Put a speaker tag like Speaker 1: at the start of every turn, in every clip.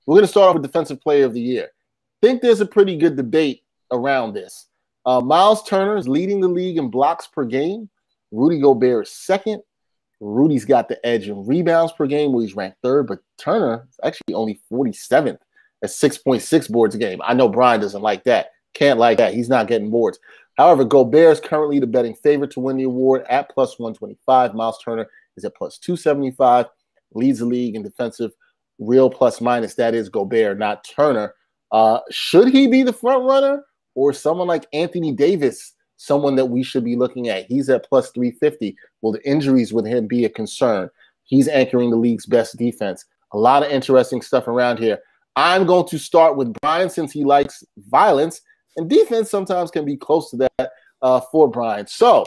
Speaker 1: We're going to start off with Defensive Player of the Year. Think there's a pretty good debate around this. Myles Turner is leading the league in blocks per game. Rudy Gobert is second. Rudy's got the edge in rebounds per game, where he's ranked third, but Turner is actually only 47th at 6.6 boards a game. I know Bryan doesn't like that. Can't like that. He's not getting boards. However, Gobert is currently the betting favorite to win the award at plus 125. Myles Turner is at plus 275, leads the league in defensive real plus minus. That is Gobert, not Turner. Should he be the front runner, or someone like Anthony Davis, someone that we should be looking at? He's at plus 350. Will the injuries with him be a concern? He's anchoring the league's best defense. A lot of interesting stuff around here. I'm going to start with Bryan since he likes violence, and defense sometimes can be close to that for Bryan. So,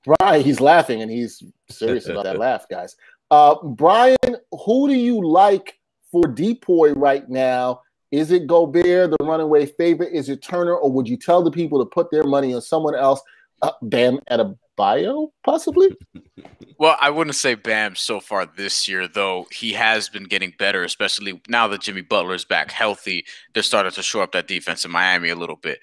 Speaker 1: Bryan, he's laughing, and he's serious about that laugh, guys. Bryan, who do you like for DPOY right now? Is it Gobert, the runaway favorite? Is it Turner, or would you tell the people to put their money on someone else? Bam Adebayo, possibly?
Speaker 2: Well, I wouldn't say Bam so far this year, though he has been getting better, especially now that Jimmy Butler is back healthy. They're starting to shore up that defense in Miami a little bit.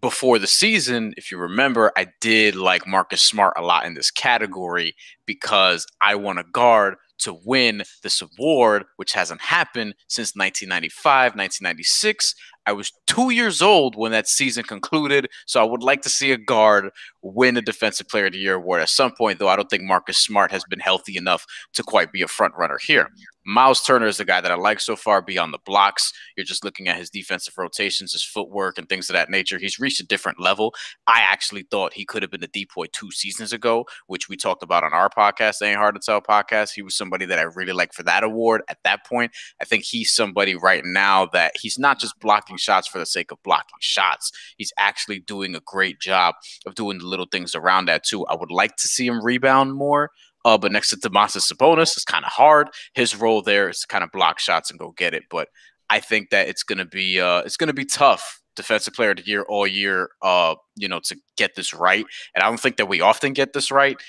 Speaker 2: Before the season, if you remember, I did like Marcus Smart a lot in this category because I want a guard to win this award, which hasn't happened since 1995, 1996. I was 2 years old when that season concluded, so I would like to see a guard win the Defensive Player of the Year award at some point, though I don't think Marcus Smart has been healthy enough to quite be a front runner here. Myles Turner is the guy that I like so far beyond the blocks. You're just looking at his defensive rotations, his footwork, and things of that nature. He's reached a different level. I actually thought he could have been the DPOY 2 seasons ago, which we talked about on our podcast, Ain't Hard to Tell podcast. He was somebody that I really liked for that award at that point. I think he's somebody right now that he's not just blocking shots for the sake of blocking shots. He's actually doing a great job of doing the little things around that too. I would like to see him rebound more. But next to Domantas Sabonis, it's kind of hard. His role there is to kind of block shots and go get it. But I think that it's gonna be tough, Defensive Player of the Year all year, to get this right. And I don't think that we often get this right,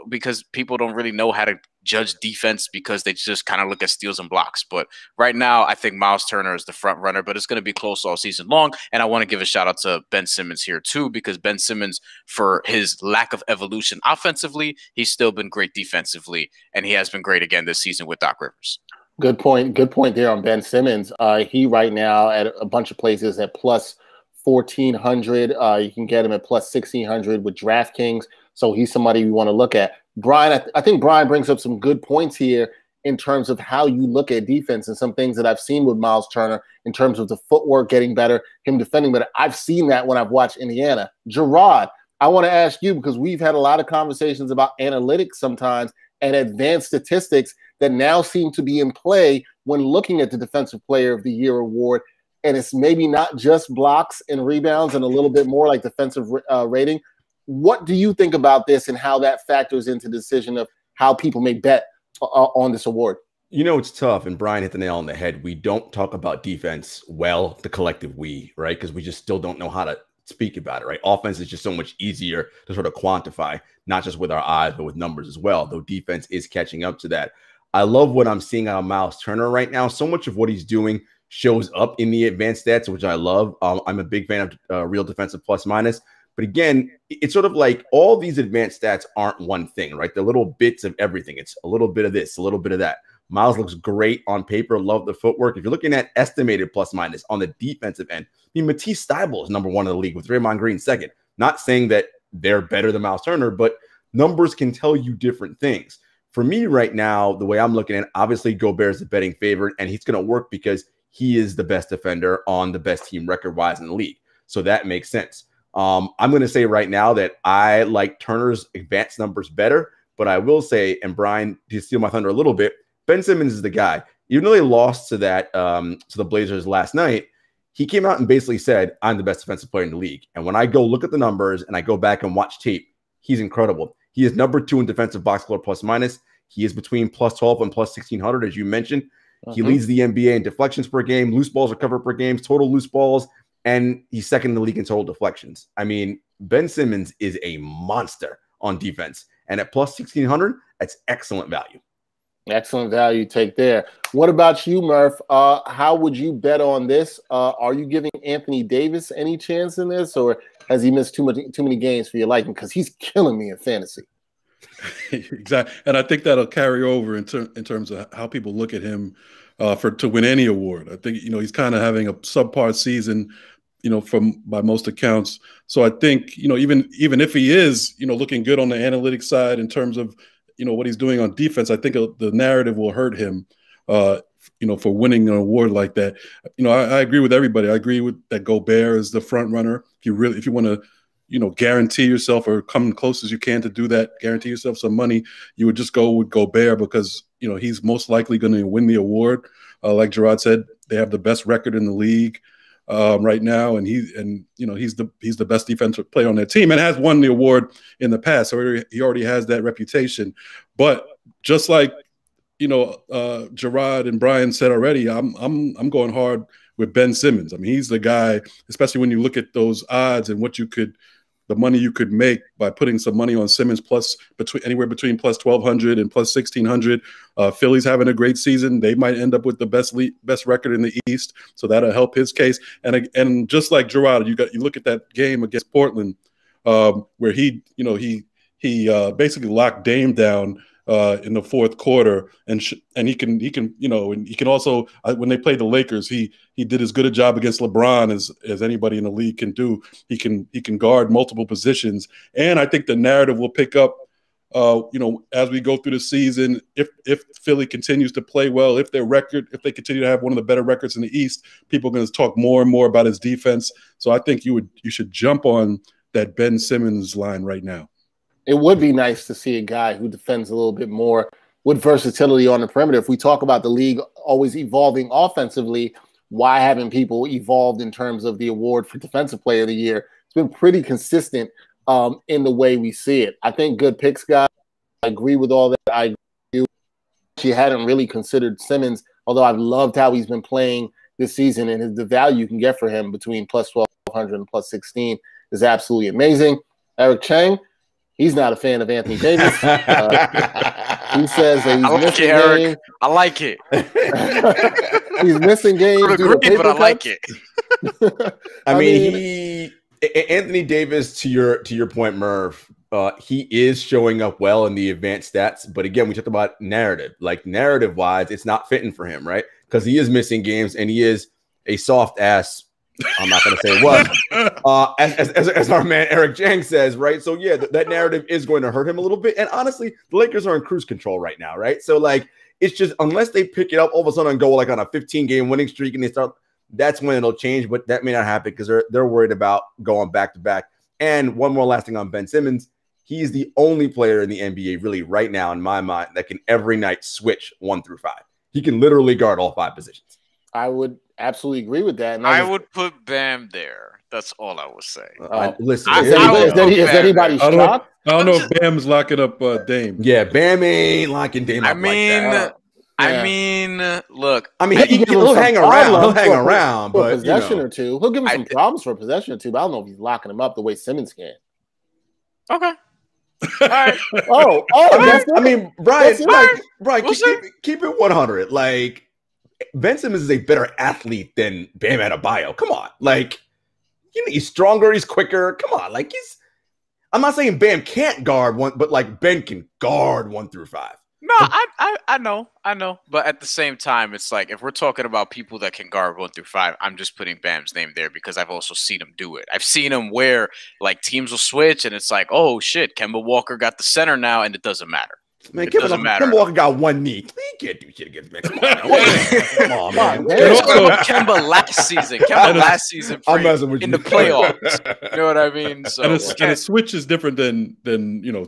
Speaker 2: because people don't really know how to judge defense because they just kind of look at steals and blocks. But right now, I think Myles Turner is the front runner, but it's going to be close all season long. And I want to give a shout out to Ben Simmons here too, because Ben Simmons, for his lack of evolution offensively, he's still been great defensively, and he has been great again this season with Doc Rivers.
Speaker 1: Good point. Good point there on Ben Simmons. He right now at a bunch of places at plus 1,400. You can get him at plus 1,600 with DraftKings. So he's somebody we want to look at. Bryan, I think Bryan brings up some good points here in terms of how you look at defense and some things that I've seen with Myles Turner in terms of the footwork getting better, him defending better. I've seen that when I've watched Indiana. Jarod, I want to ask you, because we've had a lot of conversations about analytics sometimes and advanced statistics that now seem to be in play when looking at the Defensive Player of the Year award. And it's maybe not just blocks and rebounds and a little bit more like defensive rating. What do you think about this and how that factors into the decision of how people may bet on this award?
Speaker 3: It's tough, and Bryan hit the nail on the head. We don't talk about defense well, the collective we, right? Because we just still don't know how to speak about it, right? Offense is just so much easier to sort of quantify, not just with our eyes, but with numbers as well, though defense is catching up to that. I love what I'm seeing out of Myles Turner right now. So much of what he's doing shows up in the advanced stats, which I love. I'm a big fan of real defensive plus minus. But again, it's sort of like all these advanced stats aren't one thing, right? They're little bits of everything. It's a little bit of this, a little bit of that. Myles looks great on paper. Love the footwork. If you're looking at estimated plus minus on the defensive end, Matisse Thybulle is number 1 in the league with Draymond Green second. Not saying that they're better than Myles Turner, but numbers can tell you different things. For me right now, the way I'm looking at it, obviously Gobert is the betting favorite, and he's going to work because he is the best defender on the best team record-wise in the league. So that makes sense. I'm going to say right now that I like Turner's advanced numbers better, but I will say, and Bryan, to steal my thunder a little bit, Ben Simmons is the guy. Even though they lost to the Blazers last night, he came out and basically said, I'm the best defensive player in the league. And when I go look at the numbers and I go back and watch tape, he's incredible. He is number 2 in defensive box score plus minus. He is between plus 12 and plus 1,600, as you mentioned. He leads the NBA in deflections per game, loose balls recovered per game, total loose balls, and he's second in the league in total deflections. I mean, Ben Simmons is a monster on defense. And at plus 1,600, that's excellent value.
Speaker 1: Excellent value take there. What about you, Murph? How would you bet on this? Are you giving Anthony Davis any chance in this, or has he missed too many games for your liking? Because he's killing me in fantasy.
Speaker 4: Exactly, and I think that'll carry over in terms of how people look at him to win any award. I think he's kind of having a subpar season, by most accounts. So I think even if he is looking good on the analytics side in terms of what he's doing on defense, I think the narrative will hurt him, for winning an award like that. I agree with everybody. I agree with that Gobert is the front runner. If you want to, guarantee yourself or come close as you can to do that, guarantee yourself some money, you would just go with Gobert because, he's most likely going to win the award. Like Jarod said, they have the best record in the league right now, and he's the best defensive player on their team and has won the award in the past. So he already has that reputation. But just like Jarod and Bryan said already, I'm going hard with Ben Simmons. I mean, he's the guy, especially when you look at those odds and the money you could make by putting some money on Simmons anywhere between plus 1,200 and plus 1,600. Philly's having a great season. They might end up with the best record in the East, so that'll help his case. And just like Jarod, you look at that game against Portland, where he basically locked Dame down in the fourth quarter, and he can also when they played the Lakers, he did as good a job against LeBron as anybody in the league can do. He can guard multiple positions, and I think the narrative will pick up as we go through the season. If Philly continues to play well, if they continue to have one of the better records in the East, people are going to talk more and more about his defense. So I think you should jump on that Ben Simmons line right now.
Speaker 1: It would be nice to see a guy who defends a little bit more with versatility on the perimeter. If we talk about the league always evolving offensively, why haven't people evolved in terms of the award for Defensive Player of the Year? It's been pretty consistent in the way we see it. I think good picks, guys. I agree with all that. I do. She hadn't really considered Simmons, although I've loved how he's been playing this season, and the value you can get for him between plus 1,200 and plus 16 is absolutely amazing. Eric Chang, he's not a fan of Anthony Davis. He says that he's missing games.
Speaker 2: I like it.
Speaker 1: He's missing games.
Speaker 2: But I like it.
Speaker 3: I mean, Anthony Davis, to your point, Murph, he is showing up well in the advanced stats. But again, we talked about narrative. Like narrative-wise, it's not fitting for him, right? Because he is missing games and he is a soft ass. I'm not going to say what, as our man Eric Jang says, right? So yeah, that narrative is going to hurt him a little bit. And honestly, the Lakers are in cruise control right now, right? So like, it's just unless they pick it up all of a sudden and go like on a 15-game winning streak and they start, that's when it'll change. But that may not happen because they're worried about going back to back. And one more last thing on Ben Simmons, he's the only player in the NBA really right now in my mind that can every night switch 1 through 5. He can literally guard all 5 positions.
Speaker 1: I would absolutely agree with that. And
Speaker 2: I would put Bam there. That's all I would say.
Speaker 3: Listen,
Speaker 1: is anybody shocked?
Speaker 4: I don't know if Bam's locking up Dame.
Speaker 3: Yeah, Bam ain't locking Dame up like that.
Speaker 2: Look.
Speaker 3: I mean, he'll hang around. He'll hang around,
Speaker 1: for
Speaker 3: but
Speaker 1: a possession or two. He'll give him some problems for a possession or two. But I don't know if he's locking him up the way Simmons can.
Speaker 2: Okay. All right.
Speaker 1: I
Speaker 3: mean, Bryan, keep it 100. Like, Ben Simmons is a better athlete than Bam Adebayo. Come on. Like, he's stronger, he's quicker. Come on. Like, I'm not saying Bam can't guard one, but like Ben can guard 1 through 5.
Speaker 2: No, I know. But at the same time, it's like if we're talking about people that can guard 1 through 5, I'm just putting Bam's name there because I've also seen him do it. I've seen him where like teams will switch and it's like, oh shit, Kemba Walker got the center now, and it doesn't matter.
Speaker 3: Man, Kemba Walker got 1 knee. He can't do shit against Ben. Come on, man.
Speaker 2: Kemba last season. In the playoffs. You know what I mean? So,
Speaker 4: and a switch is different than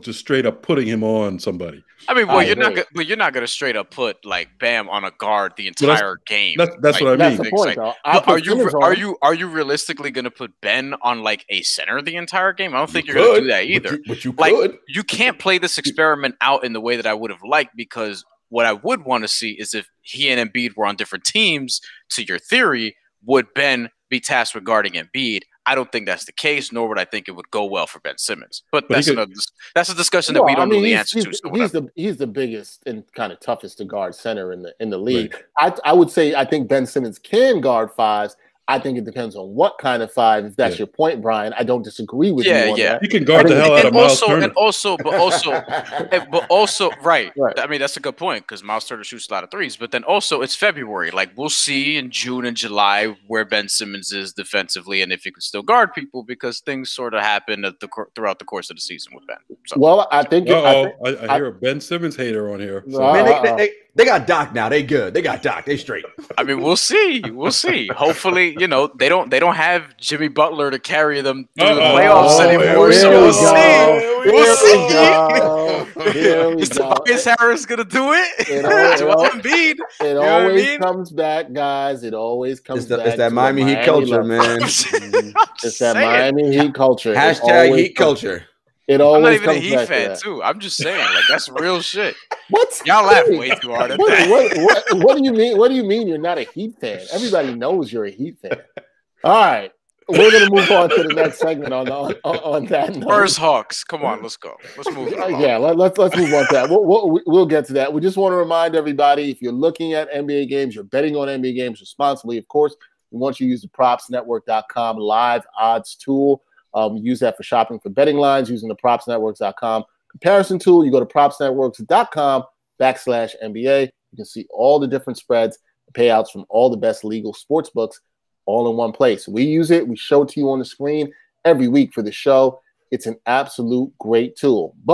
Speaker 4: just straight up putting him on somebody.
Speaker 2: I mean, well, you're not gonna straight up put like Bam on a guard the entire game.
Speaker 4: That's what I mean.
Speaker 1: That's the point, though.
Speaker 2: Are you realistically gonna put Ben on like a center the entire game? I don't think you're gonna do that either.
Speaker 3: But you
Speaker 2: could. You can't play this experiment out in the way that I would have liked, because what I would want to see is if he and Embiid were on different teams, to your theory, would Ben be tasked with guarding Embiid? I don't think that's the case, nor would I think it would go well for Ben Simmons. But
Speaker 4: But
Speaker 2: that's a discussion that we don't know the answer to. So
Speaker 1: he's the biggest and kind of toughest to guard center in the league. Right. I would say I think Ben Simmons can guard fives. I think it depends on what kind of five. If that's your point, Brian, I don't disagree with you on that.
Speaker 4: He can guard the hell out of Myles Turner.
Speaker 2: But also, right. I mean, that's a good point because Myles Turner shoots a lot of threes. But then also, it's February. Like, we'll see in June and July where Ben Simmons is defensively and if he can still guard people because things sort of happen throughout the course of the season with Ben. So,
Speaker 1: well, I think
Speaker 4: I hear a Ben Simmons hater on here. So.
Speaker 3: Man, they got Doc now. They good. They got Doc. They straight.
Speaker 2: I mean, we'll see. We'll see. Hopefully, you know, they don't have Jimmy Butler to carry them through the playoffs anymore. So we'll see. We'll see. Is Tobias Harris gonna do it?
Speaker 1: It always comes back, guys. It always comes back.
Speaker 3: It's that Miami Heat culture, man.
Speaker 1: It's that Miami Heat culture.
Speaker 3: Hashtag Heat culture.
Speaker 1: It always
Speaker 2: I'm not even a Heat fan, too. I'm just saying, like, that's real shit.
Speaker 1: What?
Speaker 2: Y'all laugh way too hard at
Speaker 1: that. What do you mean? What do you mean you're not a Heat fan? Everybody knows you're a Heat fan. All right. We're going to move on to the next segment on that note.
Speaker 2: Spurs Hawks. Come on, let's go. Let's move on.
Speaker 1: Yeah, let's move on to that. We'll get to that. We just want to remind everybody, if you're looking at NBA games, you're betting on NBA games responsibly, of course, we want you to use the propsnetwork.com live odds tool. Use that for shopping for betting lines using the propsnetworks.com comparison tool. You go to propsnetworks.com/NBA. You can see all the different spreads, payouts from all the best legal sports books all in one place. We use it. We show it to you on the screen every week for the show. It's an absolute great tool. But